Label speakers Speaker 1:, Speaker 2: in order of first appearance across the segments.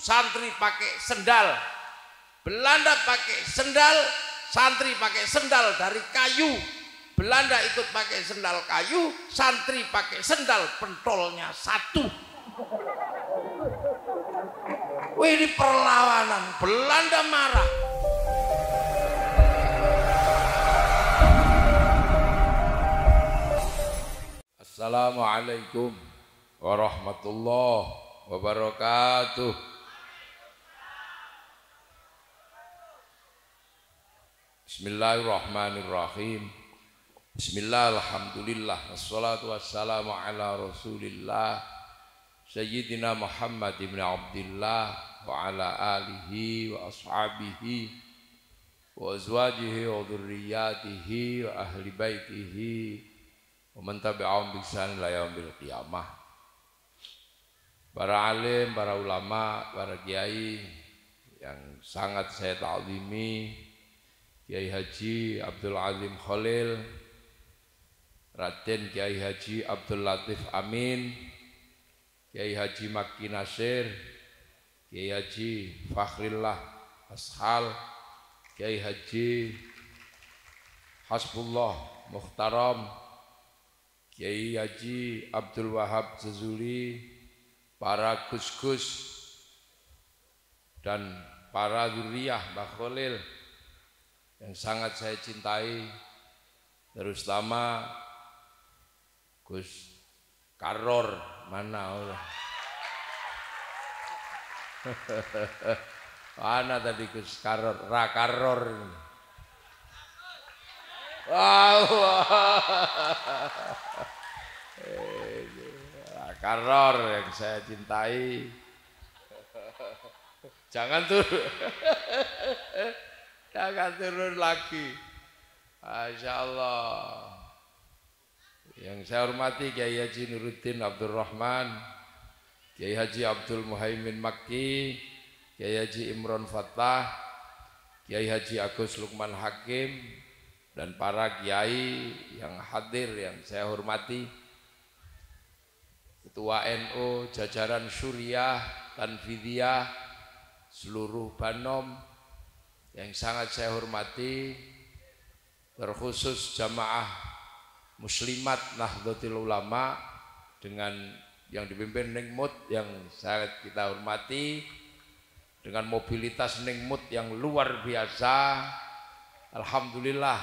Speaker 1: santri pakai sendal. Belanda pakai sendal, santri pakai sendal dari kayu. Belanda ikut pakai sendal kayu, santri pakai sendal pentolnya satu. Wih, ini perlawanan. Belanda marah. Assalamualaikum warahmatullahi wabarakatuh. Bismillahirrahmanirrahim. Bismillah, alhamdulillah, wassalatu wassalamu ala rasulillah Sayyidina Muhammad ibn Abdillah wa ala alihi wa ashabihi wa azwajihi wa dhurriyyatihi wa ahli baitihi wa man tabi'ahum bi ihsan ila yaumil qiyamah. Para alim, para ulama, para kiai yang sangat saya ta'zimi, Kiai Haji Abdul Azim Khalil, Raden Kiai Haji Abdul Latif Amin, Kiai Haji Makki Nasir, Kiai Haji Fakhrillah Ashal, Kiai Haji Hasbullah Mukhtaram, Kiai Haji Abdul Wahab Zazuli, para gus-gus dan para dzurriyyah Mbah Khalil yang sangat saya cintai, terutama Gus Karor, mana Allah? Mana tadi Gus Karor? Rakaror. Wow. Rakaror yang saya cintai. Jangan turun. Jangan turun lagi. Masya Allah. Yang saya hormati Kiai Haji Nuruddin Abdul Rahman, Kiai Haji Abdul Muhaimin Makki, Kiai Haji Imron Fattah, Kiai Haji Agus Lukman Hakim, dan para kiai yang hadir yang saya hormati, Ketua NU, jajaran Syuriah, Tanfidiyah, seluruh Banom yang sangat saya hormati, terkhusus jamaah muslimat Nahdlatul Ulama dengan yang dipimpin Neng Mut yang sangat kita hormati, dengan mobilitas Neng Mut yang luar biasa. Alhamdulillah,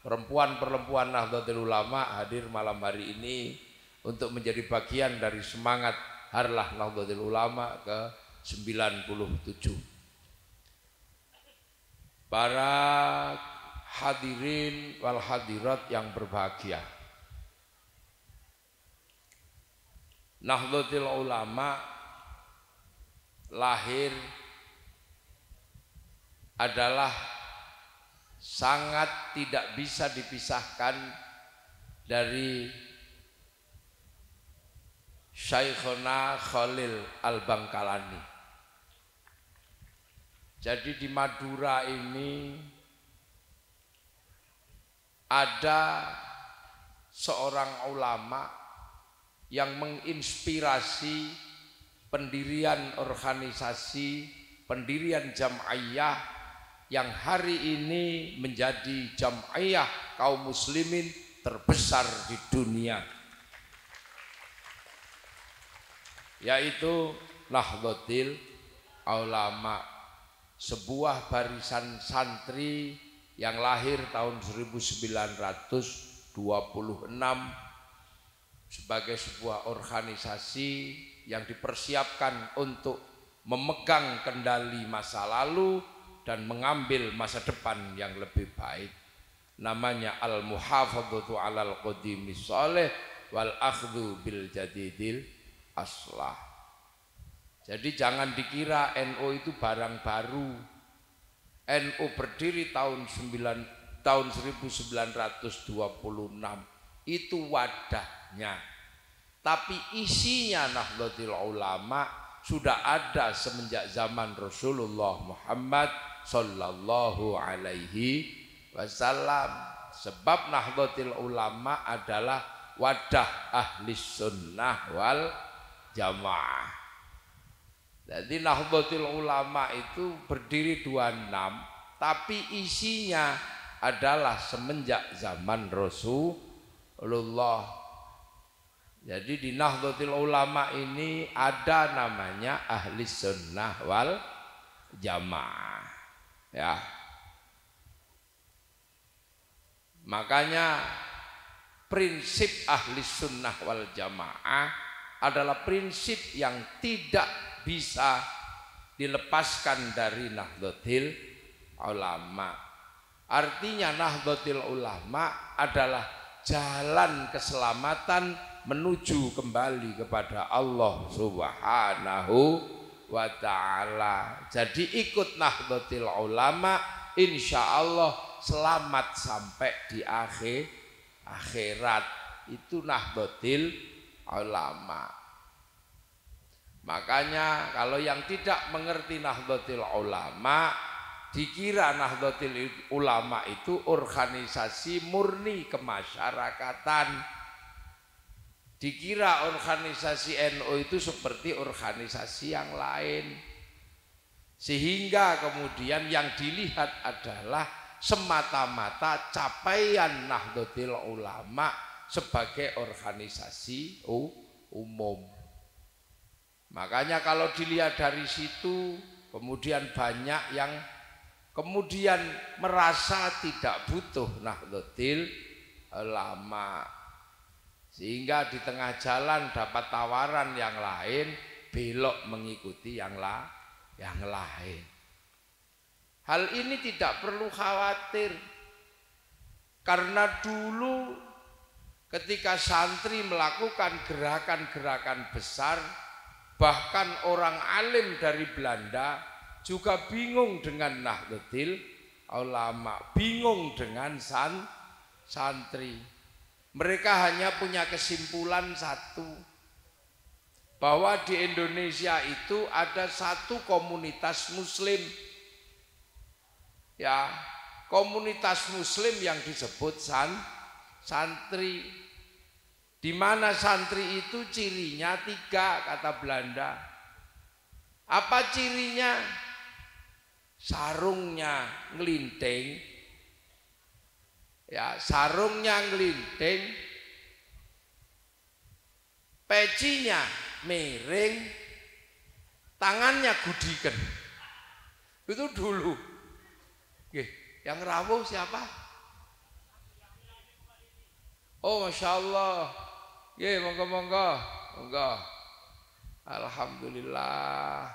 Speaker 1: perempuan-perempuan Nahdlatul Ulama hadir malam hari ini untuk menjadi bagian dari semangat Harlah Nahdlatul Ulama ke-97. Para hadirin wal hadirat yang berbahagia, Nahdlatul Ulama lahir adalah sangat tidak bisa dipisahkan dari Syekhona Khalil Al-Bangkalani. Jadi di Madura ini ada seorang ulama yang menginspirasi pendirian organisasi, pendirian jam'iyah yang hari ini menjadi jam'iyah kaum muslimin terbesar di dunia, yaitu Nahdlatul Ulama, sebuah barisan santri yang lahir tahun 1926 sebagai sebuah organisasi yang dipersiapkan untuk memegang kendali masa lalu dan mengambil masa depan yang lebih baik. Namanya Al-Muhafadzatu 'alal Qadimis Shalih wal Akhdhu bil Jadidil Aslah. Jadi jangan dikira NU itu barang baru. NU berdiri tahun 1926, itu wadahnya. Tapi isinya Nahdlatul Ulama sudah ada semenjak zaman Rasulullah Muhammad sallallahu alaihi wasallam. Sebab Nahdlatul Ulama adalah wadah ahli sunnah wal jamaah. Jadi Nahdlatul Ulama itu berdiri 26, tapi isinya adalah semenjak zaman Rasulullah. Jadi di Nahdlatul Ulama ini ada namanya Ahli Sunnah wal Jamaah. Ya. Makanya prinsip Ahli Sunnah wal Jamaah adalah prinsip yang tidak bisa dilepaskan dari Nahdlatul Ulama. Artinya Nahdlatul Ulama adalah jalan keselamatan menuju kembali kepada Allah Subhanahu wa ta'ala. Jadi ikut Nahdlatul Ulama, insya Allah selamat sampai di akhirat. Itu Nahdlatul Ulama. Makanya kalau yang tidak mengerti Nahdlatul Ulama, dikira Nahdlatul Ulama itu organisasi murni kemasyarakatan. Dikira organisasi NU itu seperti organisasi yang lain. Sehingga kemudian yang dilihat adalah semata-mata capaian Nahdlatul Ulama sebagai organisasi umum. Makanya kalau dilihat dari situ, kemudian banyak yang kemudian merasa tidak butuh Nahdlatul Ulama, sehingga di tengah jalan dapat tawaran yang lain, belok mengikuti yang lain. Hal ini tidak perlu khawatir, karena dulu ketika santri melakukan gerakan-gerakan besar, bahkan orang alim dari Belanda juga bingung dengan Nahdlatul Ulama, bingung dengan santri. Mereka hanya punya kesimpulan satu, bahwa di Indonesia itu ada satu komunitas muslim. Ya, komunitas muslim yang disebut santri. Di mana santri itu cirinya 3 kata Belanda. Apa cirinya? Sarungnya ngelinting. Ya, sarungnya ngelinting. Pecinya miring. Tangannya gudiken. Itu dulu. Yang rawuh siapa? Oh, Masya Allah. Ya, monggo. Alhamdulillah.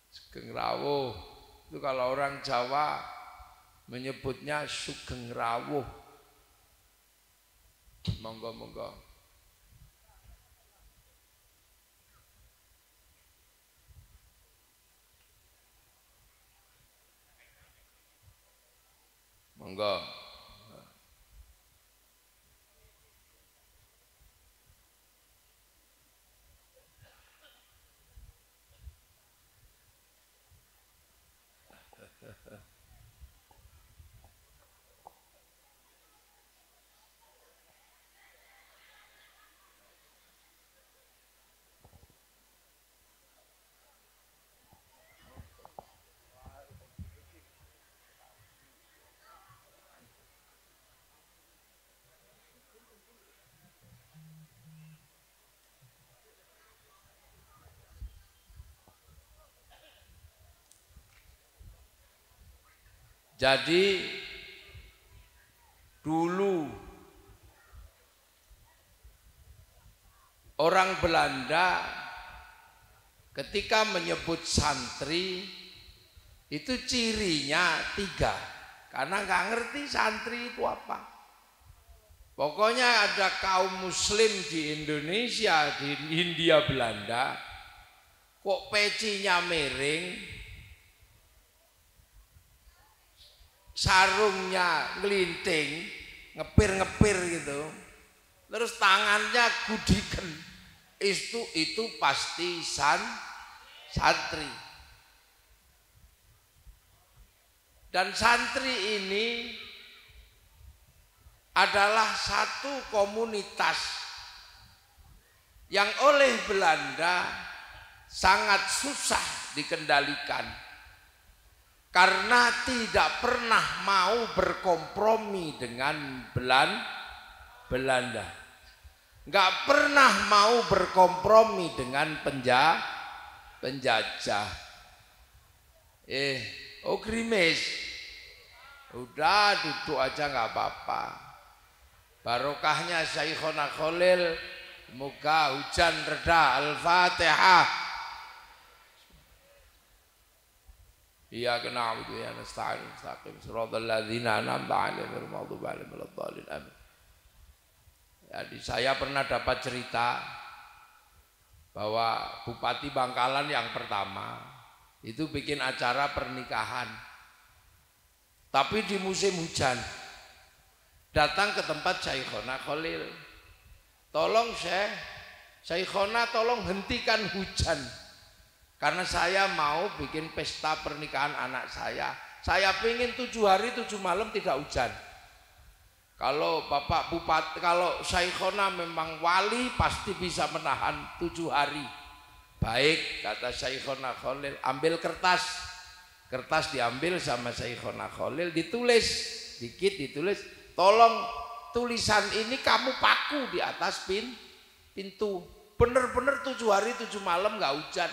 Speaker 1: Sugeng rawuh. Itu kalau orang Jawa menyebutnya sugeng rawuh. Monggo. Monggo. Jadi dulu orang Belanda ketika menyebut santri itu cirinya 3, karena nggak ngerti santri itu apa. Pokoknya ada kaum muslim di Indonesia, di Hindia Belanda, kok pecinya miring, sarungnya ngelinting, ngepir gitu, terus tangannya gudiken, itu pasti santri. Dan santri ini adalah satu komunitas yang oleh Belanda sangat susah dikendalikan karena tidak pernah mau berkompromi dengan Belanda, nggak pernah mau berkompromi dengan penjajah. Grimis, udah duduk aja nggak apa-apa. Barokahnya Syekhona Khalil, semoga hujan reda. Al-Fatihah. Iyyaka na'budu wa iyyaka nasta'in mustaqim shiratal ladzina an'amta 'alaihim ghairil maghdubi 'alaihim waladdallin. Amin. Jadi saya pernah dapat cerita bahwa Bupati Bangkalan yang pertama itu bikin acara pernikahan, tapi di musim hujan. Datang ke tempat Syekhona Khalil, tolong Syekhona tolong hentikan hujan, karena saya mau bikin pesta pernikahan anak saya. Saya pengen 7 hari 7 malam tidak hujan. Kalau Bapak Bupati, kalau Syekhona memang wali pasti bisa menahan 7 hari. Baik, kata Syekhona Khalil, ambil kertas diambil sama Syekhona Khalil, ditulis dikit, ditulis, tolong tulisan ini kamu paku di atas pintu. Bener-bener 7 hari 7 malam nggak hujan.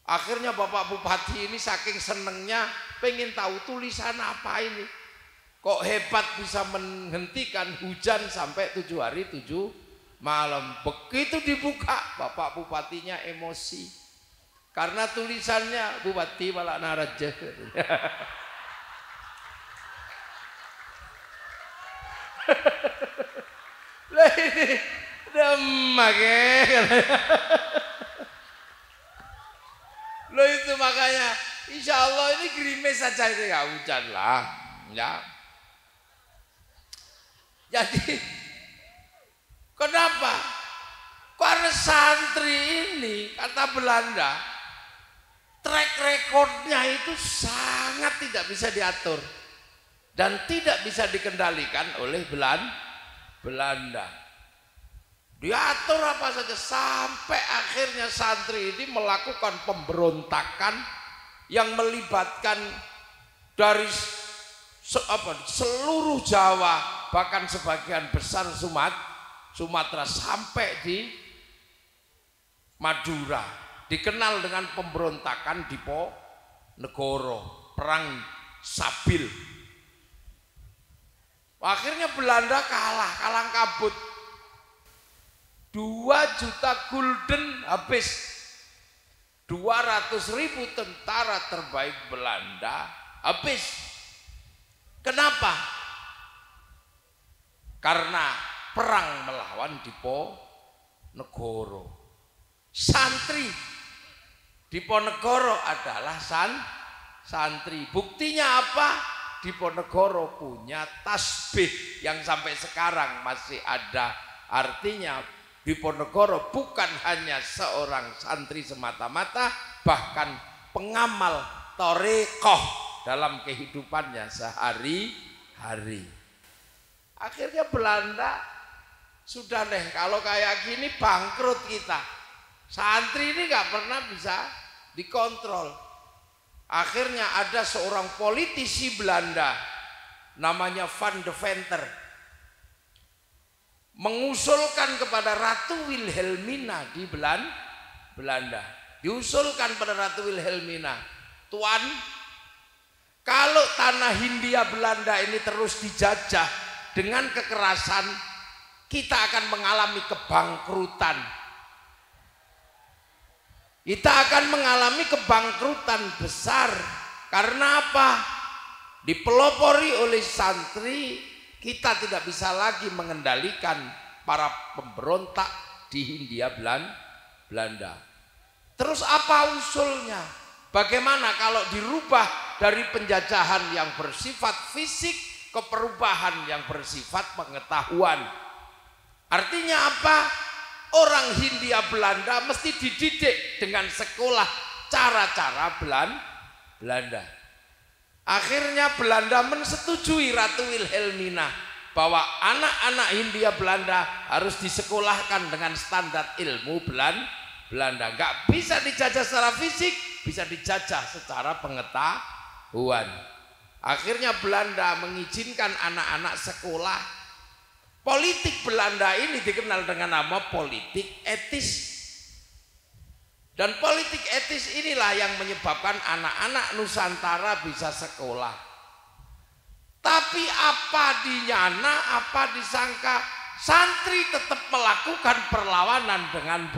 Speaker 1: Akhirnya Bapak Bupati ini saking senengnya pengen tahu tulisan apa ini, kok hebat bisa menghentikan hujan sampai 7 hari 7 malam. Begitu dibuka, Bapak Bupatinya emosi karena tulisannya Bupati Malak Naraja. Lah ini demak ya. Loh itu makanya insya Allah ini gerimis saja itu ya hujan lah ya. Jadi kenapa? Karena santri ini, kata Belanda, track recordnya itu sangat tidak bisa diatur dan tidak bisa dikendalikan oleh Belanda. Diatur apa saja sampai akhirnya santri ini melakukan pemberontakan yang melibatkan dari seluruh Jawa, bahkan sebagian besar Sumatera sampai di Madura, dikenal dengan pemberontakan Diponegoro, perang Sabil. Akhirnya Belanda kalah kabut. 2 juta gulden habis. 200.000 tentara terbaik Belanda habis. Kenapa? Karena perang melawan Diponegoro. Santri Diponegoro adalah santri. Buktinya apa? Diponegoro punya tasbih yang sampai sekarang masih ada. Artinya Diponegoro bukan hanya seorang santri semata-mata, bahkan pengamal thariqah dalam kehidupannya sehari-hari. Akhirnya Belanda sudah deh, kalau kayak gini bangkrut kita. Santri ini nggak pernah bisa dikontrol. Akhirnya ada seorang politisi Belanda namanya Van de Venter mengusulkan kepada Ratu Wilhelmina di Belanda. Diusulkan pada Ratu Wilhelmina, Tuan, kalau tanah Hindia Belanda ini terus dijajah dengan kekerasan, kita akan mengalami kebangkrutan. Kita akan mengalami kebangkrutan besar. Karena apa? Dipelopori oleh santri, kita tidak bisa lagi mengendalikan para pemberontak di Hindia Belanda. Terus apa usulnya? Bagaimana kalau dirubah dari penjajahan yang bersifat fisik ke perubahan yang bersifat pengetahuan? Artinya apa? Orang Hindia Belanda mesti dididik dengan sekolah cara-cara Belanda. Akhirnya Belanda mensetujui Ratu Wilhelmina bahwa anak-anak Hindia Belanda harus disekolahkan dengan standar ilmu Belanda. Nggak bisa dijajah secara fisik, bisa dijajah secara pengetahuan. Akhirnya Belanda mengizinkan anak-anak sekolah. Politik Belanda ini dikenal dengan nama politik etis. Dan politik etis inilah yang menyebabkan anak-anak Nusantara bisa sekolah. Tapi apa dinyana, apa disangka, santri tetap melakukan perlawanan dengan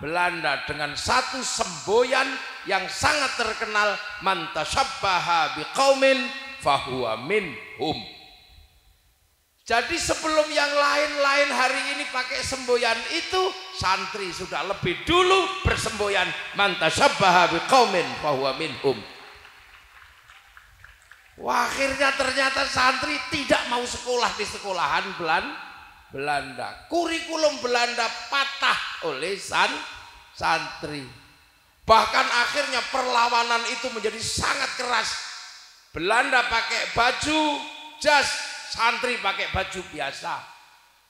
Speaker 1: Belanda dengan satu semboyan yang sangat terkenal, man tasyabbaha biqaumin fahuwa minhum. Jadi sebelum yang lain-lain hari ini pakai semboyan itu, santri sudah lebih dulu bersemboyan man tasyabbaha biqaumin fahuwa minhum. Wah, akhirnya ternyata santri tidak mau sekolah di sekolahan Belanda. Kurikulum Belanda patah oleh santri. Bahkan akhirnya perlawanan itu menjadi sangat keras. Belanda pakai baju jas, santri pakai baju biasa.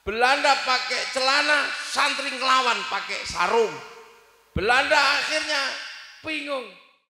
Speaker 1: Belanda pakai celana, santri ngelawan pakai sarung. Belanda akhirnya bingung.